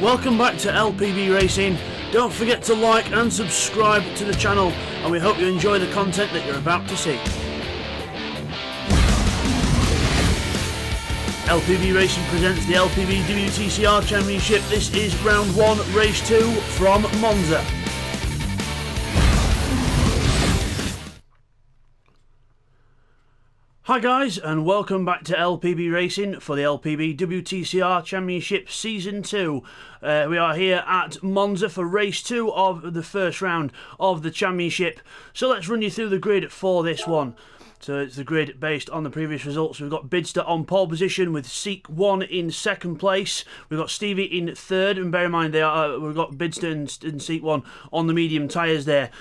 Welcome back to LPB Racing. Don't forget to like and subscribe to the channel, and we hope you enjoy the content that you're about to see. LPB Racing presents the LPB WTCR Championship. This is round 1, race 2 from Monza. Hi guys, and welcome back to LPB Racing for the LPB WTCR Championship Season 2. We are here at Monza for race 2 of the first round of the championship. So let's run you through the grid for this one. So it's the grid based on the previous results. We've got Bidster on pole position with Seek 1 in second place. We've got Stevie in third, and bear in mind we've got Bidster and Seek 1 on the medium tyres there.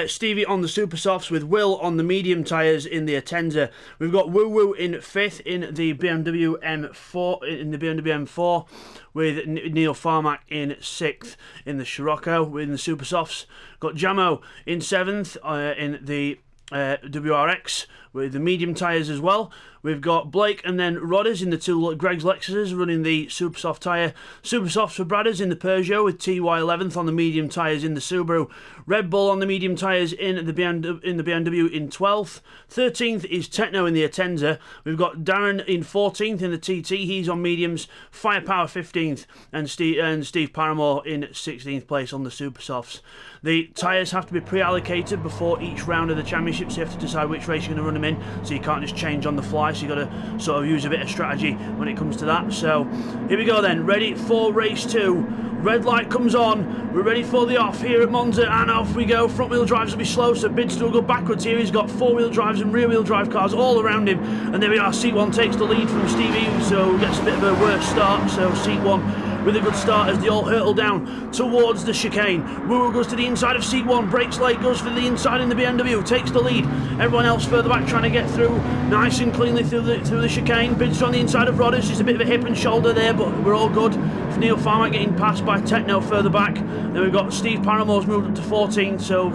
Stevie on the super softs with Will on the medium tyres in the Atenza. We've got Woo Woo in fifth in the BMW M4 with Neil Farmack in sixth in the Scirocco with the super softs. Got Jamo in seventh in the WRX with the medium tyres as well. We've got Blake and then Rodders in the two Greg's Lexuses running the super soft tyre. Super softs for Bradders in the Peugeot with TY 11th on the medium tyres in the Subaru. Red Bull on the medium tyres in the BMW in 12th. 13th is Techno in the Atenza. We've got Darren in 14th in the TT. He's on mediums. Firepower 15th and Steve Paramore in 16th place on the super softs. The tyres have to be pre-allocated before each round of the championship, so you have to decide which race you're going to run them in, so you can't just change on the fly, so you've got to sort of use a bit of strategy when it comes to that. So here we go then, ready for race 2. Red light comes on, we're ready for the off here at Monza, and off we go. Front wheel drives will be slow, so Bidster will go backwards here. He's got four wheel drives and rear wheel drive cars all around him, and there we are. Seat 1 takes the lead from Stevie, so gets a bit of a worse start. So Seat 1 with a good start as they all hurtle down towards the chicane. Woo goes to the inside of Seat 1, brakes late, goes for the inside in the BMW, takes the lead. Everyone else further back trying to get through nice and cleanly through the chicane. Bidster on the inside of Rodders, there's a bit of a hip and shoulder there, but we're all good. Neil Farmer getting passed by Techno further back. Then we've got Steve Paramore's moved up to 14th, so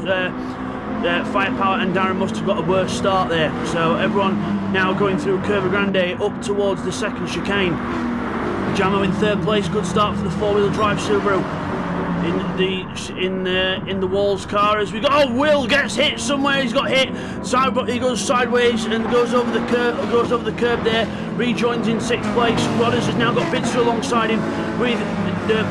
Firepower and Darren must have got a worse start there. So everyone now going through Curva Grande up towards the second chicane. Jamo in third place, good start for the four-wheel drive Subaru. In the Walls car as we go. Oh, Will gets hit somewhere. He's got hit. He goes sideways and goes over the curb there. Rejoins in sixth place. Rodders has now got Bidster alongside him with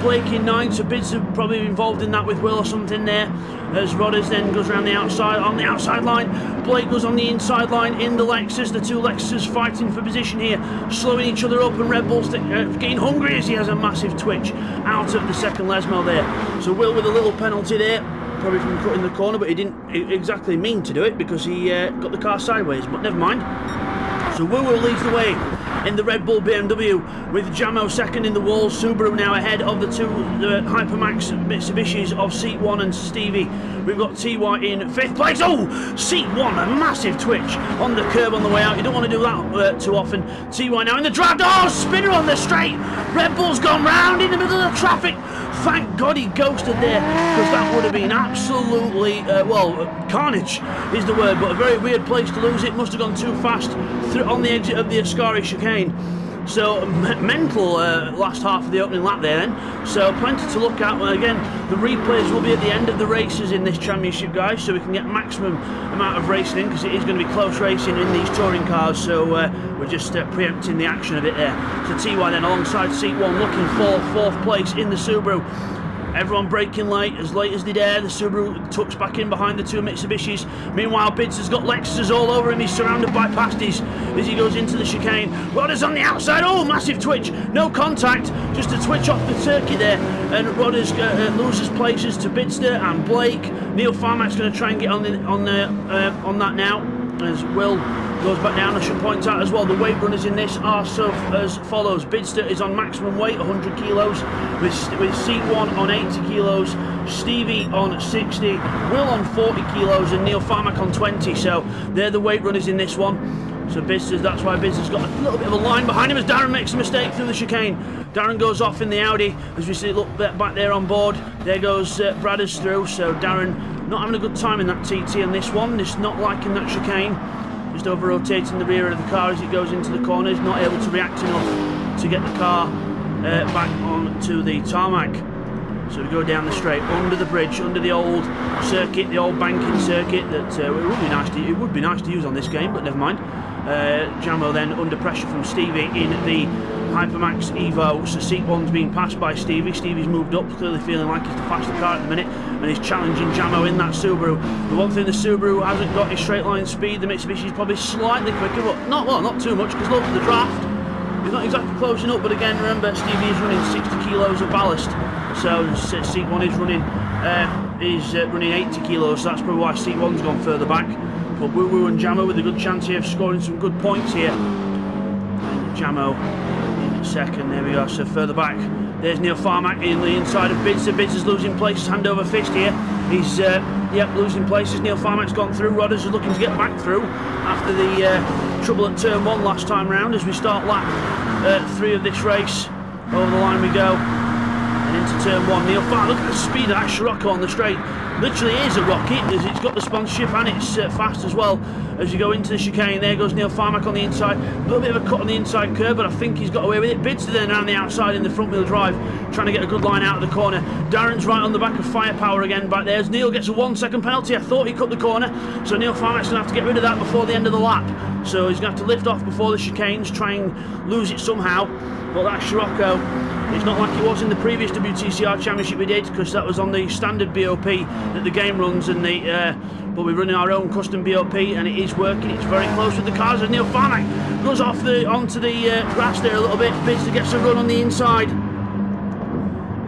Blake in ninth. So Bidster probably involved in that with Will or something there. As Rodders then goes around the outside on the outside line. Blake goes on the inside line in the Lexus. The two Lexuses fighting for position here, slowing each other up, and Red Bull's getting hungry as he has a massive twitch out of the second Lesmo there. So Will with a little penalty there, probably from cutting the corner, but he didn't exactly mean to do it because he got the car sideways, but never mind. So Woo Woo leads the way in the Red Bull BMW with Jamo second in the Walls. Subaru now ahead of the two Hypermax Mitsubishis of Seat 1 and Stevie. We've got TY in fifth place. Oh, Seat 1, a massive twitch on the curb on the way out. You don't want to do that too often. TY now in the drive. Oh, spinner on the straight. Red Bull's gone round in the middle of the traffic. Thank God he ghosted there, because that would have been absolutely, carnage is the word, but a very weird place to lose it. Must have gone too fast on the exit of the Ascari chicane. So mental last half of the opening lap there then. So plenty to look at. Well, again, the replays will be at the end of the races in this championship, guys, so we can get maximum amount of racing in, because it is going to be close racing in these touring cars. So we're just preempting the action a bit there. So TY then alongside Seat 1 looking for fourth place in the Subaru. Everyone braking late as they dare. The Subaru tucks back in behind the two Mitsubishis. Meanwhile, Bidster's got Lexuses all over him. He's surrounded by pasties as he goes into the chicane. Rodders on the outside. Oh, massive twitch. No contact, just a twitch off the turkey there. And Rodders loses places to Bidster and Blake. Neil Farmack's going to try and get on that now as Will goes back down. I should point out as well, the weight runners in this are as follows. Bidster is on maximum weight, 100 kilos, with Seat 1 on 80 kilos, Stevie on 60, Will on 40 kilos, and Neil Farmack on 20. So they're the weight runners in this one. So that's why Bidster's got a little bit of a line behind him as Darren makes a mistake through the chicane. Darren goes off in the Audi as we see, look back there on board. There goes Bradders through. So Darren not having a good time in that TT on this one, just not liking that chicane. Just over rotating the rear of the car as it goes into the corners, not able to react enough to get the car back onto the tarmac. So we go down the straight, under the bridge, under the old circuit, the old banking circuit that it would be nice to use on this game, but never mind. Jamo then under pressure from Stevie in the Hypermax Evo. So seat 1's being passed by Stevie. Stevie's moved up, clearly feeling like he's the faster car at the minute, and he's challenging Jamo in that Subaru. The one thing the Subaru hasn't got is straight line speed. The Mitsubishi's probably slightly quicker, but not too much, because look at the draft. He's not exactly closing up, but again, remember, Stevie is running 60 kilos of ballast, so seat 1 is running 80 kilos, so that's probably why seat 1's gone further back. But Woo Woo and Jamo with a good chance here of scoring some good points here. And Jamo in second, there we go, so further back. There's Neil Farmack in the inside of Bidser. Bidser's losing places, hand over fist here. He's losing places. Neil Farmack's gone through. Rodders is looking to get back through after the trouble at turn 1 last time round. As we start lap 3 of this race, over the line we go. And into turn 1, Neil Farmack, look at the speed of that Scirocco on the straight. Literally is a rocket, as it's got the sponsorship and it's fast as well. As you go into the chicane, there goes Neil Farmack on the inside. A little bit of a cut on the inside curve, but I think he's got away with it. Bidster then around the outside in the front wheel drive, trying to get a good line out of the corner. Darren's right on the back of Firepower again back there. As Neil gets a 1 second penalty, I thought he cut the corner, so Neil Farmack's going to have to get rid of that before the end of the lap. So he's going to have to lift off before the chicanes, try and lose it somehow. But that Scirocco, it's not like it was in the previous WTCR Championship we did, because that was on the standard BOP that the game runs, and but we're running our own custom BOP, and it is working. It's very close with the cars, and Neil Farmack goes off onto the grass there a little bit. Bidster gets a run on the inside.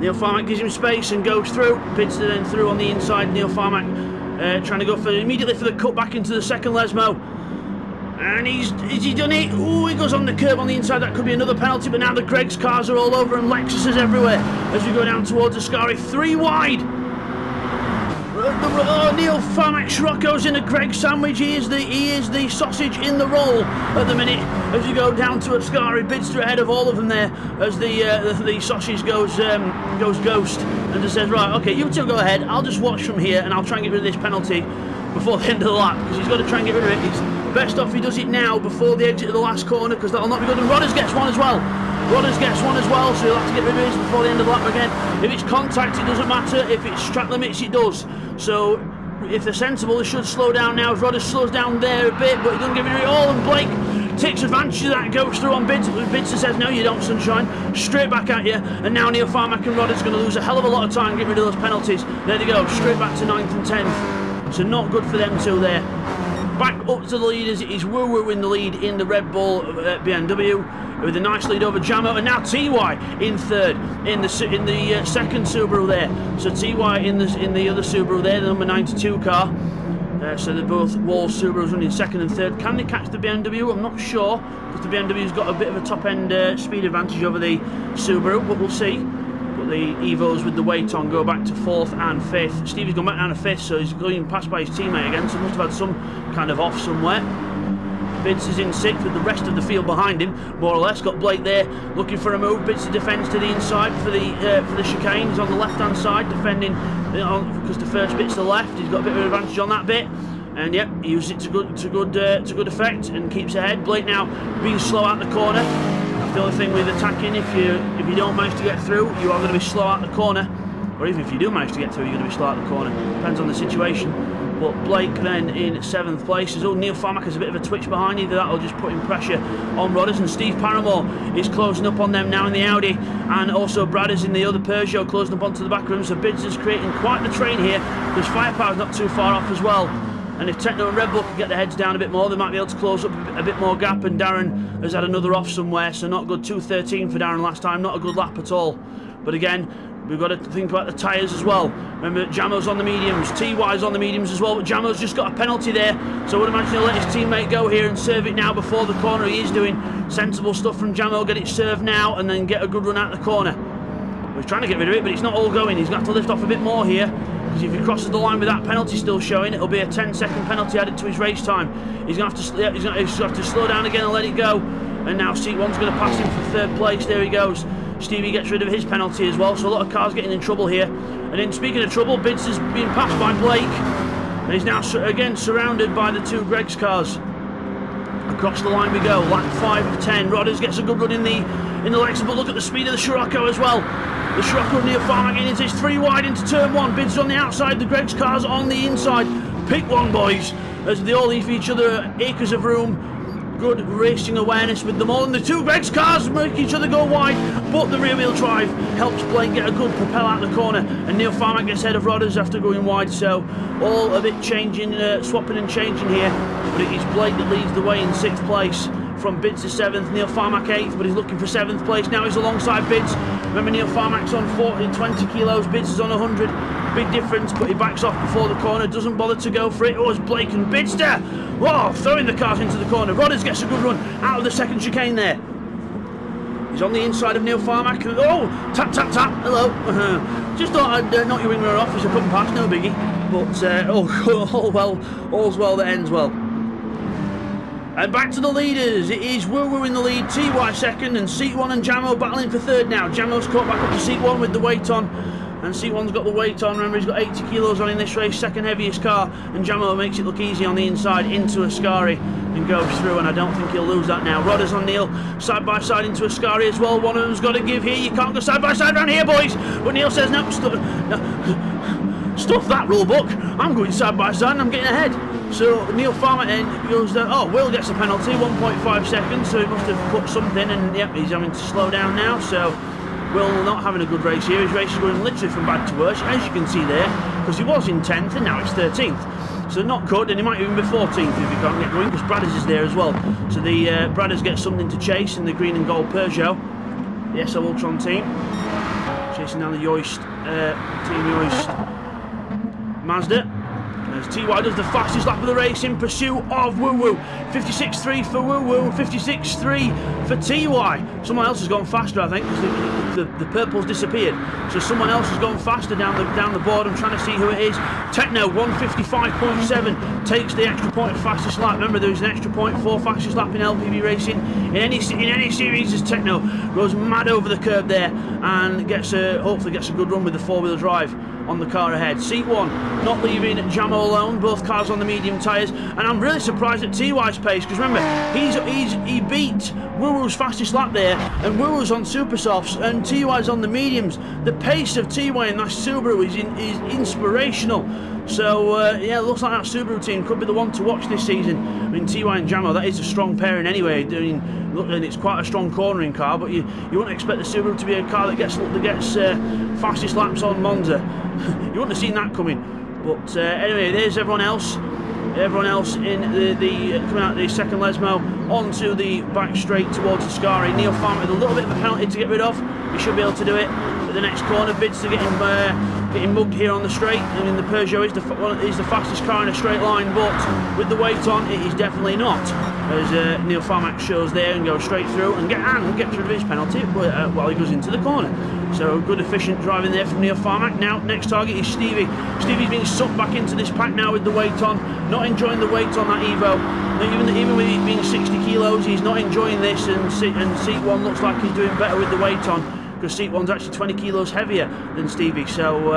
Neil Farmack gives him space and goes through. Bidster then through on the inside. Neil Farmack trying to go immediately for the cut back into the second Lesmo. And has he done it? Oh, he goes on the curb on the inside. That could be another penalty, but now the Greg's cars are all over and Lexus is everywhere as we go down towards Ascari. 3 wide. Neil Farmack Scirocco's in a Greg sandwich. He is the sausage in the roll at the minute as you go down to Ascari. Bidster ahead of all of them there as the sausage goes ghost and just says, right, okay, you two go ahead. I'll just watch from here and I'll try and get rid of this penalty before the end of the lap, because he's got to try and get rid of it. It's best off he does it now before the exit of the last corner, because that'll not be good. And Rodders gets one as well. So he'll have to get rid of his before the end of the lap again. If it's contact, it doesn't matter. If it's track limits, it does. So if they're sensible, they should slow down now. If Rodders slows down there a bit, but he doesn't get rid of it all, and Blake takes advantage of that and goes through on Bidster. Bidster says, no you don't, sunshine. Straight back at you. And now Neil Farmack and Rodders going to lose a hell of a lot of time getting rid of those penalties. There they go, straight back to 9th and 10th. So not good for them two there. Back up to the leaders, it is Woo Woo in the lead in the Red Bull BMW with a nice lead over Jamo, and now TY in third in the second Subaru there. So TY in the other Subaru there, the number 92 car. So they're both Wall Subarus running second and third. Can they catch the BMW? I'm not sure, because the BMW's got a bit of a top end speed advantage over the Subaru, but we'll see. But the Evos with the weight on go back to 4th and 5th. Stevie's gone back down to 5th, so he's going past by his teammate again, so he must have had some kind of off somewhere. Bidster is in 6th with the rest of the field behind him, more or less. Got Blake there looking for a move. Bidster defends to the inside for the chicane. He's on the left hand side defending because the first bit's to the left. He's got a bit of an advantage on that bit, and yep, he uses it to good effect and keeps ahead. Blake now being slow out the corner. The only thing with attacking, if you don't manage to get through, you are going to be slow out the corner, or even if you do manage to get through, you're going to be slow out the corner. Depends on the situation. But Blake then in 7th place. Neil Farmack has a bit of a twitch behind. Either that or just putting pressure on Rodders, and Steve Paramore is closing up on them now in the Audi, and also Brad is in the other Peugeot closing up onto the back room. So Bidster's creating quite the train here, because Firepower's not too far off as well. And if Techno and Red Bull can get their heads down a bit more, they might be able to close up a bit more gap. And Darren has had another off somewhere, so not good. 2:13 for Darren last time, not a good lap at all. But again, we've got to think about the tyres as well. Remember, Jamo's on the mediums, TY's on the mediums as well, but Jamo's just got a penalty there, so I would imagine he'll let his teammate go here and serve it now before the corner. He is doing sensible stuff from Jamo, get it served now and then get a good run out the corner. He's trying to get rid of it, but it's not all going. He's going to have to lift off a bit more here, because if he crosses the line with that penalty still showing, it'll be a 10-second penalty added to his race time. He's going to have to slow down again and let it go. And now seat 1's going to pass him for 3rd place. There he goes. Stevie gets rid of his penalty as well, so a lot of cars getting in trouble here. And then, speaking of trouble, Bidster's being passed by Blake, and he's now again surrounded by the 2 Greg's cars. I Across the line we go, lap 5 of 10. Rodders gets a good run in the Lexus, but look at the speed of the Scirocco as well. The Scirocco near Farm again, it's 3 wide into turn 1. Bids on the outside, the Greg's car's on the inside. Pick one, boys, as they all leave each other acres of room. Good racing awareness with them all, and the 2 Greg's cars make each other go wide, but the rear wheel drive helps Blake get a good propel out of the corner, and Neil Farmack gets ahead of Rodders after going wide, so all a bit changing, swapping and changing here, but it is Blake that leads the way in 6th place. From Bids to 7th, Neil Farmack 8th, but he's looking for 7th place. Now he's alongside Bids. Remember, Neil Farmack's on 20 kilos, Bids is on 100. Big difference, but he backs off before the corner, doesn't bother to go for it. Oh, it's Blake and Bidster. Whoa, throwing the cars into the corner. Rodders gets a good run out of the second chicane there. He's on the inside of Neil Farmack. Oh, tap, tap, tap. Hello. Just thought I'd knock your wing mirror off as I come past, no biggie. But all's well that ends well. And back to the leaders. It is Woo Woo in the lead, TY second, and Seat 1 and Jamo battling for third now. Jamo's caught back up to Seat 1 with the weight on, and Seat 1's got the weight on. Remember, he's got 80 kilos on in this race, second heaviest car, and Jamo makes it look easy on the inside into Ascari and goes through, and I don't think he'll lose that now. Rodders on Neil, side by side into Ascari as well. One of them's got to give here. You can't go side by side around here, boys. But Neil says, no, stuff that rule book. I'm going side by side and I'm getting ahead. So Neil Farmer then goes down. Oh, Will gets a penalty, 1.5 seconds, so he must have put something, and yep, he's having to slow down now. So Will not having a good race here. His race is going literally from bad to worse, as you can see there, because he was in 10th and now it's 13th. So not good, and he might even be 14th if he can't get going, because Bradders is there as well. So the Bradders get something to chase in the green and gold Peugeot, the SL Ultron team, chasing down the Yoist, Team Yoist Mazda. As TY does the fastest lap of the race in pursuit of Woo Woo. 56.3 for Woo Woo, 56.3 for TY. Someone else has gone faster, I think, because the purple's disappeared. So someone else has gone faster down the board. I'm trying to see who it is. Techno, 155.7, takes the extra point of fastest lap. Remember, there was an extra point for fastest lap in LPB Racing. In any series, as Techno goes mad over the curb there and hopefully gets a good run with the four-wheel drive on the car ahead. Seat 1 not leaving Jamo alone, both cars on the medium tyres, and I'm really surprised at TY's pace, because remember, he beat Woo Woo's fastest lap there, and Woo Woo's on super softs and TY's on the mediums. The pace of TY in that Subaru is inspirational. So yeah, it looks like that Subaru team could be the one to watch this season. I mean, TY and Jamo, that is a strong pairing anyway. And it's quite a strong cornering car, but you wouldn't expect the Subaru to be a car that gets fastest laps on Monza. You wouldn't have seen that coming. But anyway, there's everyone else. Everyone else in the coming out of the second Lesmo onto the back straight towards Ascari. Neil Farmer with a little bit of a penalty to get rid of. He should be able to do it. But the next corner, Bids to getting mugged here on the straight. I mean, the Peugeot is the fastest car in a straight line, but with the weight on, it is definitely not. As Neil Farmack shows there and goes straight through and gets rid of his penalty while he goes into the corner. So good efficient driving there from Neil Farmack. Now next target is Stevie. Stevie's being sucked back into this pack now with the weight on. Not enjoying the weight on that Evo. Even with it being 60 kilos, he's not enjoying this, and Seat 1 looks like he's doing better with the weight on, because Seat 1's actually 20 kilos heavier than Stevie. So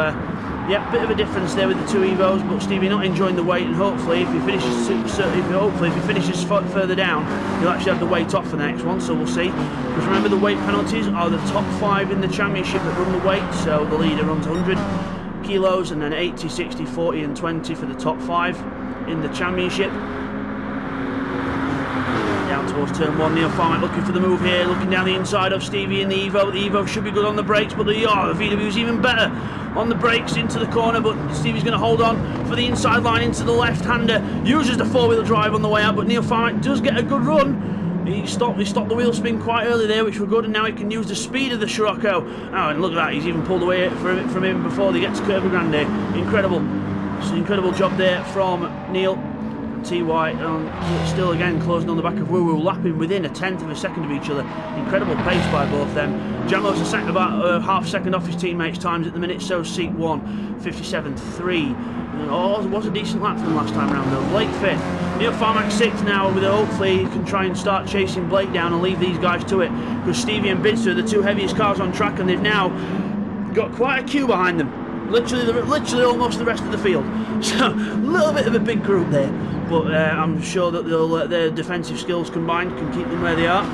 yeah, bit of a difference there with the two Evos, but Stevie not enjoying the weight, and hopefully if he finishes further down, he'll actually have the weight off for the next one, so we'll see. Because remember, the weight penalties are the top 5 in the championship that run the weight, so the leader runs 100 kilos, and then 80, 60, 40 and 20 for the top 5 in the championship. Down towards turn 1, Neil Farmack looking for the move here, looking down the inside of Stevie in the Evo. The Evo should be good on the brakes, but the VW's even better on the brakes into the corner, but Stevie's going to hold on for the inside line into the left-hander, uses the four-wheel drive on the way out, but Neil Farmack does get a good run. He stopped the wheel spin quite early there, which were good, and now he can use the speed of the Scirocco. Oh, and look at that, he's even pulled away from him before they get to Curve Grande. Incredible. It's an incredible job there from Neil. TY still again closing on the back of Woo Woo, lapping within a tenth of a second of each other. Incredible pace by both them. Jamo's about half second off his teammates' times at the minute, so Seat 1, 57.3. Oh, it was a decent lap from last time round though. Blake 5th. Neil Farmack 6th now, with hopefully he can try and start chasing Blake down and leave these guys to it, because Stevie and Bidster are the two heaviest cars on track, and they've now got quite a queue behind them. literally almost the rest of the field. So a little bit of a big group there, but I'm sure that their defensive skills combined can keep them where they are.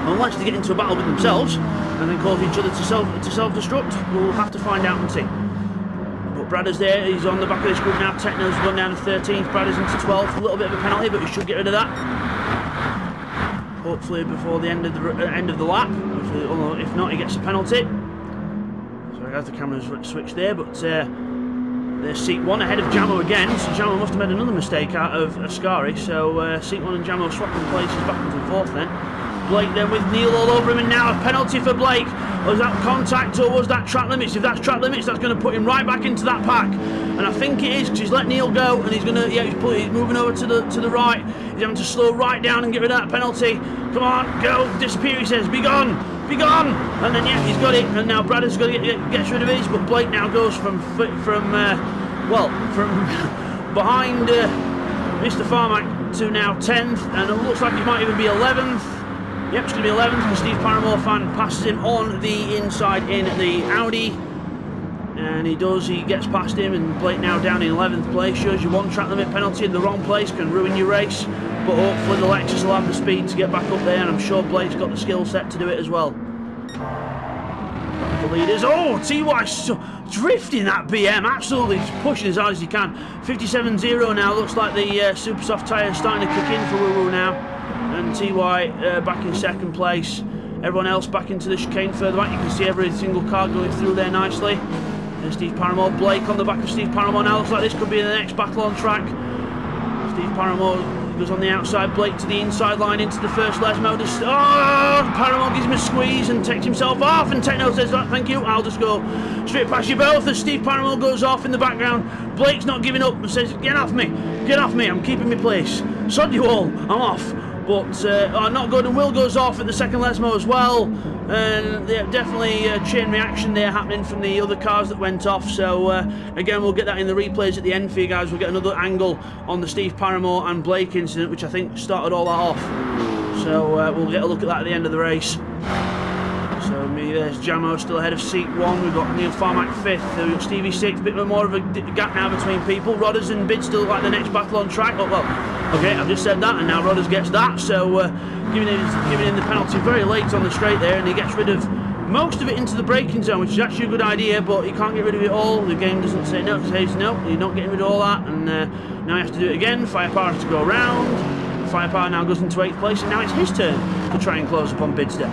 Unless they get into a battle with themselves and then cause each other to self-destruct, we'll have to find out and see. But Brad is there, he's on the back of this group now. Techno's gone down to 13th, Brad is into 12th. A little bit of a penalty, but he should get rid of that. Hopefully before the end of the lap. If not, he gets a penalty. So he has the camera switched there, but there's Seat 1 ahead of Jamo again. So Jamo must have made another mistake out of Ascari. So Seat 1 and Jamo swapping places backwards and forth then. Blake then with Neil all over him, and now a penalty for Blake. Was that contact or was that track limits? If that's track limits, that's going to put him right back into that pack. And I think it is, because he's let Neil go, and he's moving over to the right. He's having to slow right down and get rid of that penalty. Come on, go, disappear, he says, be gone, be gone. And then yeah, he's got it, and now Brad has got to get rid of his, but Blake now goes from behind Mr. Farmack to now 10th, and it looks like he might even be 11th. Yep, it's going to be 11th, because Steve Paramore fan passes him on the inside in the Audi. And he gets past him, and Blake now down in 11th place. Shows you one track limit penalty in the wrong place can ruin your race. But hopefully the Lexus will have the speed to get back up there, and I'm sure Blake's got the skill set to do it as well. Back the leaders. Oh, TY drifting that BM, absolutely pushing as hard as he can. 57.0 now, looks like the super soft tyre is starting to kick in for Woo now. And TY back in second place. Everyone else back into the chicane further back. You can see every single car going through there nicely. And Steve Paramore, Blake on the back of Steve Paramore now. Looks like this could be the next battle on track. Steve Paramore goes on the outside, Blake to the inside line into the first Lesmo. Paramore gives him a squeeze and takes himself off, and Techno says, thank you, I'll just go straight past you both, as Steve Paramore goes off in the background. Blake's not giving up and says, get off me, I'm keeping my place. Sod you all, I'm off. But not good, and Will goes off at the second Lesmo as well, and definitely a chain reaction there happening from the other cars that went off. So again, we'll get that in the replays at the end for you guys. We'll get another angle on the Steve Paramore and Blake incident, which I think started all that off. So we'll get a look at that at the end of the race. So there's Jamo still ahead of Seat 1. We've got Neil Farmack 5th. We've got Stevie 6th. A bit more of a gap now between people. Rodders and Bid still like the next battle on track. Oh, well, okay, I've just said that, and now Rodders gets that. So giving him the penalty very late on the straight there, and he gets rid of most of it into the braking zone, which is actually a good idea, but he can't get rid of it all. The game doesn't say no, it says no, you're not getting rid of all that, and now he has to do it again. Firepower has to go around. Firepower now goes into 8th place, and now it's his turn to try and close upon Bidster.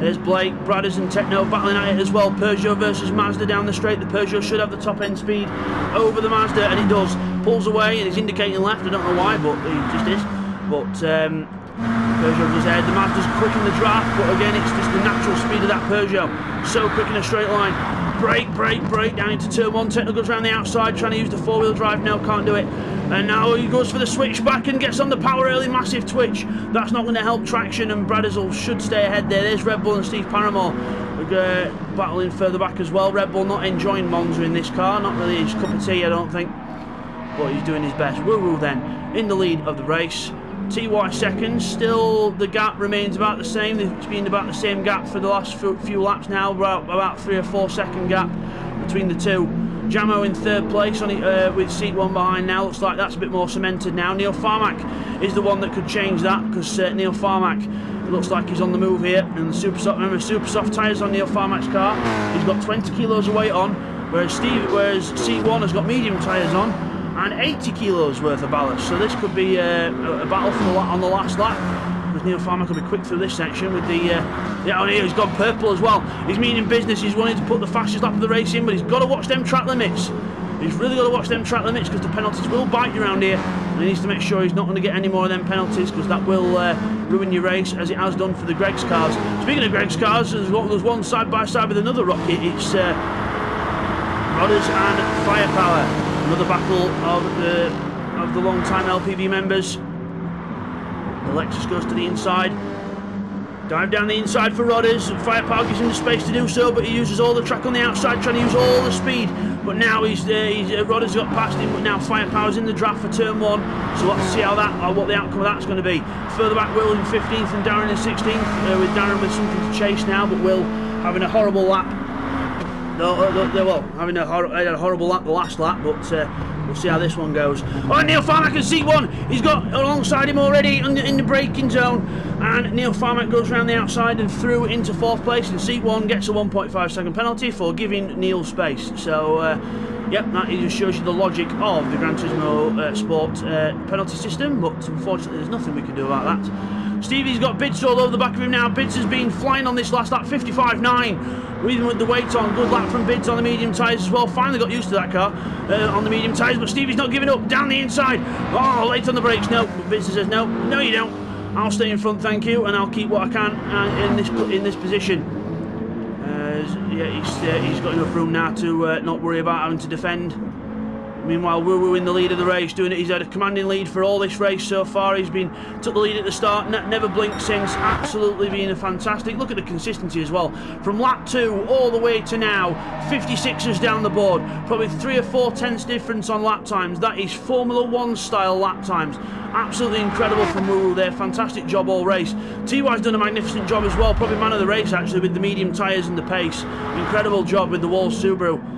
There's Blake, Bradders and Techno battling at it as well. Peugeot versus Mazda down the straight. The Peugeot should have the top end speed over the Mazda, and it does. Pulls away and he's indicating left. I don't know why, but he just is. But Peugeot goes ahead. The Mazda's quick in the draft, but again, it's just the natural speed of that Peugeot. So quick in a straight line. Brake down into turn 1. Techno goes around the outside, trying to use the 4-wheel drive. No, can't do it. And now he goes for the switch back and gets on the power early. Massive twitch. That's not going to help traction, and Bradders should stay ahead there. There's Red Bull and Steve Paramore battling further back as well. Red Bull not enjoying Monza in this car. Not really his cup of tea, I don't think. But he's doing his best. Woo then in the lead of the race. TY second. Still the gap remains about the same. It's been about the same gap for the last few laps now. About 3 or 4 second gap between the two. Jamo in 3rd place with Seat 1 behind now. Looks like that's a bit more cemented now. Neil Farmack is the one that could change that, because Neil Farmack, it looks like he's on the move here. And the super soft tyres on Neil Farmack's car. He's got 20 kilos of weight on, whereas Seat 1 has got medium tyres on and 80 kilos worth of ballast. So this could be a battle on the last lap. Because Neil Farmack will be quick through this section with the on here. He's gone purple as well. He's meaning business. He's wanting to put the fastest lap of the race in, but he's got to watch them track limits. He's really got to watch them track limits, because the penalties will bite you around here, and he needs to make sure he's not going to get any more of them penalties, because that will ruin your race, as it has done for the Greg's cars. Speaking of Greg's cars, there's one side by side with another rocket. It's Rodders and Firepower. Another battle of the long-time LPB members. The Lexus goes to the inside. Dive down the inside for Rodders. Firepower gives him the space to do so, but he uses all the track on the outside, trying to use all the speed. But now Rodders got past him, but now Firepower's in the draft for turn 1. So let's see what the outcome of that's going to be. Further back, Will in 15th and Darren in 16th, with Darren with something to chase now, but Will having a horrible lap. well, having had a horrible lap the last lap, but we'll see how this one goes. Oh, Neil Farmack in seat 1. He's got alongside him already in the braking zone, and Neil Farmack goes around the outside and through into 4th place in seat 1, gets a 1.5 second penalty for giving Neil space. So, yep, that just shows you the logic of the Gran Turismo Sport penalty system, but unfortunately there's nothing we can do about that. Stevie's got Bids all over the back of him now. Bids has been flying on this last lap, 55.9, even with the weight on. Good lap from Bids on the medium tyres as well. Finally got used to that car on the medium tyres, but Stevie's not giving up. Down the inside. Oh, late on the brakes. No, Bids says no. No, you don't. I'll stay in front, thank you, and I'll keep what I can in this position. Yeah, he's got enough room now to not worry about having to defend. Meanwhile, Woo in the lead of the race, doing it. He's had a commanding lead for all this race so far. He's took the lead at the start, never blinked since. Absolutely been a fantastic. Look at the consistency as well. From lap 2 all the way to now, 56ers down the board. Probably 3 or 4 tenths difference on lap times. That is Formula 1 style lap times. Absolutely incredible from Woo there. Fantastic job all race. TY's done a magnificent job as well. Probably man of the race actually with the medium tyres and the pace. Incredible job with the Wall Subaru.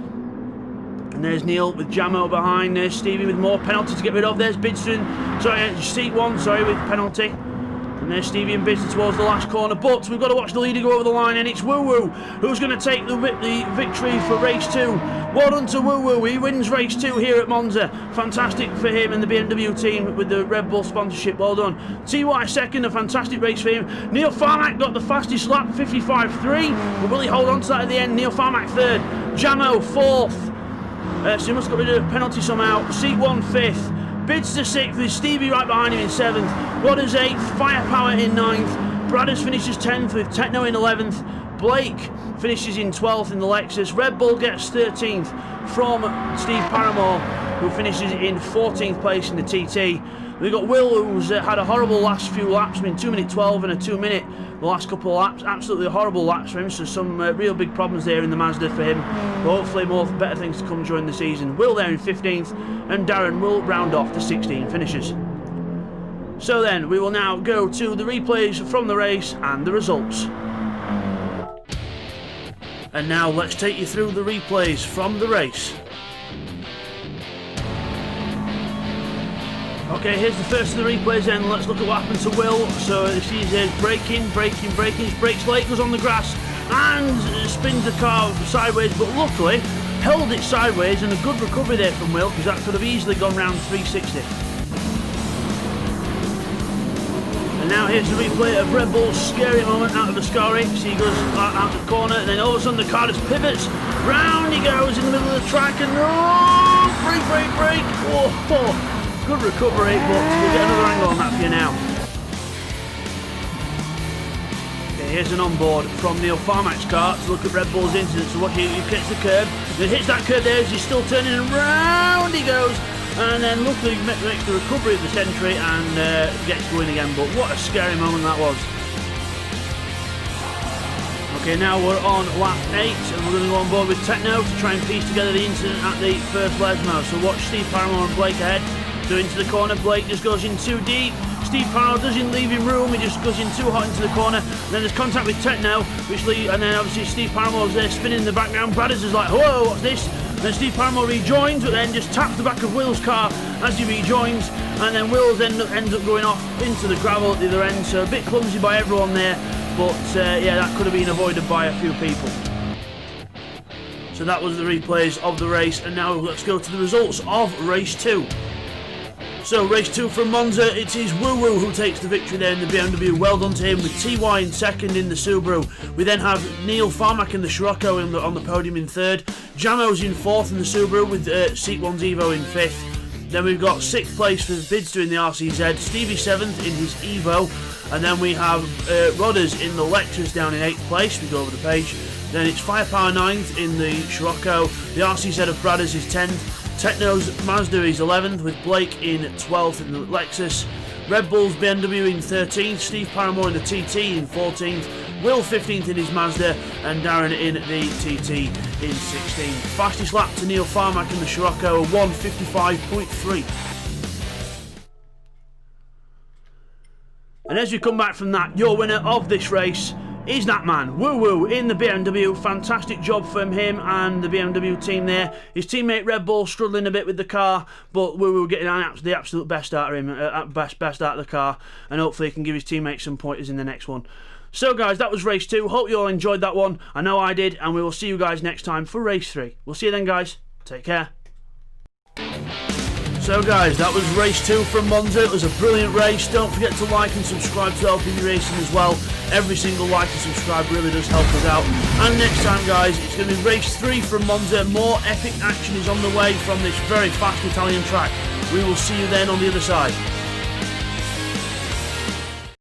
And there's Neil with Jamo behind. There's Stevie with more penalty to get rid of. There's Bidson, seat 1, with penalty. And there's Stevie and Bidson towards the last corner. But we've got to watch the leader go over the line, and it's Woo who's going to take the victory for race 2. Well done to Woo. He wins race 2 here at Monza. Fantastic for him and the BMW team with the Red Bull sponsorship. Well done. TY second, a fantastic race for him. Neil Farmack got the fastest lap, 55.3. But will he hold on to that at the end? Neil Farmack third. Jamo fourth. So he must have got rid of a penalty somehow. Seat 1 5th. Bids to 6th with Stevie right behind him in 7th. Rodders 8th. Firepower in 9th. Bradders finishes 10th with Techno in 11th. Blake finishes in 12th in the Lexus. Red Bull gets 13th from Steve Paramore, who finishes in 14th place in the TT. We've got Will, who's had a horrible last few laps. I mean, 2 minute 12 and a 2 minute the last couple of laps. Absolutely horrible laps for him, so some real big problems there in the Mazda for him. But hopefully better things to come during the season. Will there in 15th, and Darren will round off the 16 finishes. So then, we will now go to the replays from the race and the results. And now let's take you through the replays from the race. Okay, here's the first of the replays then. Let's look at what happened to Will. So you see he's braking, his brakes late, goes on the grass and spins the car sideways, but luckily held it sideways, and a good recovery there from Will, because that could have easily gone round 360. And now here's the replay of Red Bull's scary moment out of the Scari. See, he goes out the corner, and then all of a sudden the car just pivots. Round he goes in the middle of the track, and brake. Oh. Good recovery, but we'll get another angle on that for you now. Okay, here's an onboard from Neil Farmack's car to look at Red Bull's incident. So watch, he gets the curb, then hits that curb there as he's still turning, and round he goes. And then luckily makes the recovery of the Sentry and gets going again. But what a scary moment that was. Okay, now we're on lap 8, and we're going to go on board with Techno to try and piece together the incident at the first Lesmo. So watch Steve Paramore and Blake ahead. So into the corner, Blake just goes in too deep. Steve Paramore doesn't leave him room, he just goes in too hot into the corner. And then there's contact with Techno, and then obviously Steve Paramore's there spinning in the background. Bradders is like, whoa, what's this? And then Steve Paramore rejoins, but then just taps the back of Will's car as he rejoins. And then Will's ends up going off into the gravel at the other end. So a bit clumsy by everyone there, but yeah, that could have been avoided by a few people. So that was the replays of the race, and now let's go to the results of race 2. So race 2 from Monza, it is Woo who takes the victory there in the BMW. Well done to him, with TY in second in the Subaru. We then have Neil Farmack in the Scirocco on the podium in third. Jamo's in fourth in the Subaru with Seat 1's Evo in fifth. Then we've got 6th place for Bidster in the RCZ, Stevie 7th in his Evo, and then we have Rodders in the Lexus down in 8th place. We go over the page. Then it's Firepower 9th in the Scirocco, the RCZ of Bradders is 10th. Techno's Mazda is 11th, with Blake in 12th in the Lexus. Red Bull's BMW in 13th, Steve Paramore in the TT in 14th, Will 15th in his Mazda, and Darren in the TT in 16th. Fastest lap to Neil Farmack in the Scirocco, 1:55.3. And as we come back from that, your winner of this race He's that man, woo woo, in the BMW. Fantastic job from him and the BMW team there. His teammate Red Bull struggling a bit with the car, but woo woo getting the absolute best out of him, best out of the car, and hopefully he can give his teammates some pointers in the next one. So guys, that was race 2. Hope you all enjoyed that one. I know I did, and we will see you guys next time for race 3. We'll see you then, guys. Take care. So guys, that was race 2 from Monza. It was a brilliant race. Don't forget to like and subscribe to LPB Racing as well. Every single like and subscribe really does help us out. And next time guys, it's going to be race 3 from Monza. More epic action is on the way from this very fast Italian track. We will see you then on the other side.